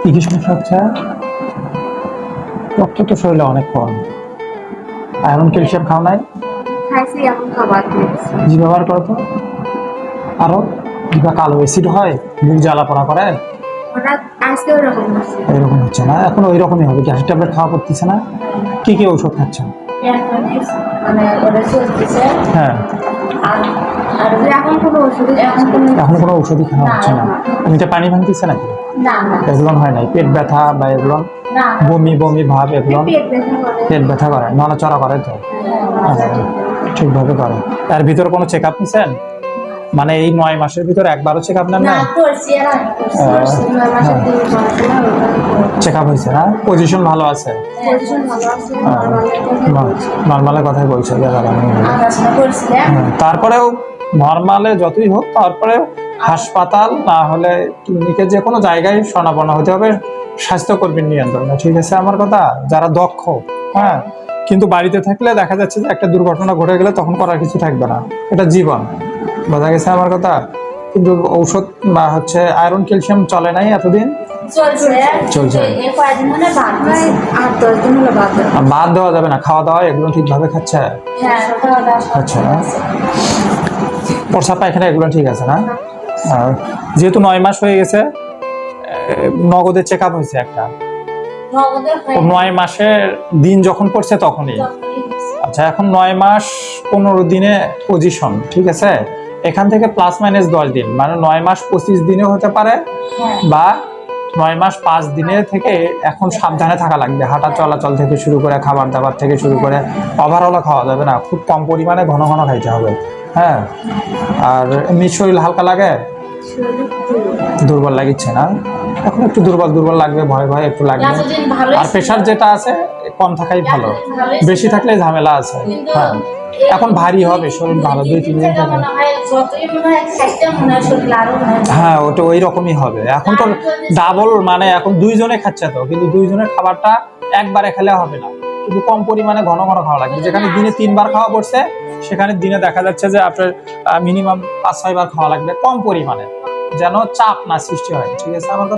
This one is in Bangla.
কি কি সমস্যা হচ্ছে? রক্ত তো শরীরে অনেক কম। আয়রন ক্যালসিয়াম খাও নাই? খাইছি, এখন খাবার দিয়েছি। জি ব্যবহার করো তো। আরো জিভা কালো অ্যাসিড হয়, মুখ জ্বালা পোড়া করে, হঠাৎ আজকে ওরকম হচ্ছে। এরকম হচ্ছে না? এখন ওই রকমই হবে। গ্যাসের ট্যাবলেট খাওয়া পড়তেছে না? কি কি ঔষধ খাচ্ছেন? মানে ওরা চলতেছে। হ্যাঁ, আর আর এখন কোনো ওষুধ এখন কোনো ঔষধই খাওয়া হচ্ছে না। এমনিতে পানি ভাঙতেছে নাকি? না না এগুলো হয় নাই? পেট ব্যথা বা এগুলো না বমি বমি ভাব এগুলো পেট ব্যথা করে। পেট ব্যথা করে, নড়াচড়া করে তো? হ্যাঁ, ঠিকভাবে করে। তার ভিতরে কোনো চেক আপ নিছেন? মানে এই ৯ মাসের ভিতরে একবারও চেক আপ নেন না না? করছি আর আমি করছি নয় মাসের দিন পড়াশোনা চেক আপ হয়েছে না? পজিশন ভালো আছে? পজিশন ভালো আছে, নর্মালের কথাই বলছে। আলোচনা করছিলাম। তারপরেও নর্মালে যতই হোক, তারপরেও হাসপাতাল না হলে ক্লিনিকে যে কোনো জায়গায় শরণাপন্ন হতে হবে স্বাস্থ্যকর্মীর নিয়ন্ত্রণে। ঠিক আছে আমার কথা? যারা দক্ষ, হ্যাঁ। কিন্তু বাড়িতে থাকলে দেখা যাচ্ছে যে একটা দুর্ঘটনা ঘটে গেলে তখন করার কিছু থাকবে না। এটা জীবন। বোঝা গেছে আমার কথা? কিন্তু ঔষধ বা হচ্ছে আয়রন ক্যালসিয়াম চলে নাই এতদিন? চলছে। এই কয়েকদিন মানে বাদ দিছি। 8-10 দিন হলো বাদ দেওয়া। আর বাদ দেওয়া যাবে না। খাওয়া দাওয়া এগুলো ঠিকভাবে খাচ্ছে? হ্যাঁ, খাওয়া দাওয়া সব আচ্ছা। ঠিক আছে। প্রস্রাব পায়খানা এগুলো ঠিক আছে না? আর যেহেতু ৯ মাস হয়ে গেছে, নগদের চেক আপ হয়েছে একটা। নগদের হয় ৯ মাসের দিন যখন পড়ছে তখনই। তখনই হয়েছে। আচ্ছা, এখন ৯ মাস 15 দিনে পজিশন, ঠিক আছে? এখান থেকে প্লাস মাইনাস 10 দিন, মানে ৯ মাস 25 দিনেও হতে পারে, হ্যাঁ। বা ৯ মাস 5 দিনে থেকে এখন সাবধানে থাকা লাগবে। হাঁটা চলাচল থেকে শুরু করে খাবার দাবার থেকে শুরু করে ওভারঅল খাওয়া যাবে না, খুব কম পরিমাণে ঘন ঘন খাইতে হবে। হ্যাঁ। আর এমনি শরীর হালকা লাগে? শরীর দুর্বল লাগিচ্ছে না? এখন একটু দুর্বল দুর্বল লাগবে, ভয় ভয় একটু লাগবে। এতদিন ভালোই আর প্রেশার যেটা আছে কম থাকাই ভালো, বেশি থাকলে ঝামেলা আছে। হ্যাঁ, এখন ভারী হবে শরীর, ভালো 2-3 দিন থেকে। মনে হয় যতই মনে হয় খাইতে মনে হয় শরীর আরো মনে হয়। হ্যাঁ, ওটা ওই রকমই হবে। এখন তো ডাবল, মানে এখন 2 জনে খাচ্ছে তো, কিন্তু 2 জনের খাবারটা একবারে খেলে হবে না, কিন্তু কম পরিমাণে ঘন ঘন খাওয়া লাগবে। যেখানে দিনে 3 বার খাওয়া পড়ছে, সেখানে দিনে দেখা যাচ্ছে যে আপনার মিনিমাম 5-6 বার খাওয়া লাগবে, কম পরিমাণে, যেন চাপ না সৃষ্টি হয়। ঠিক আছে আমার কথা?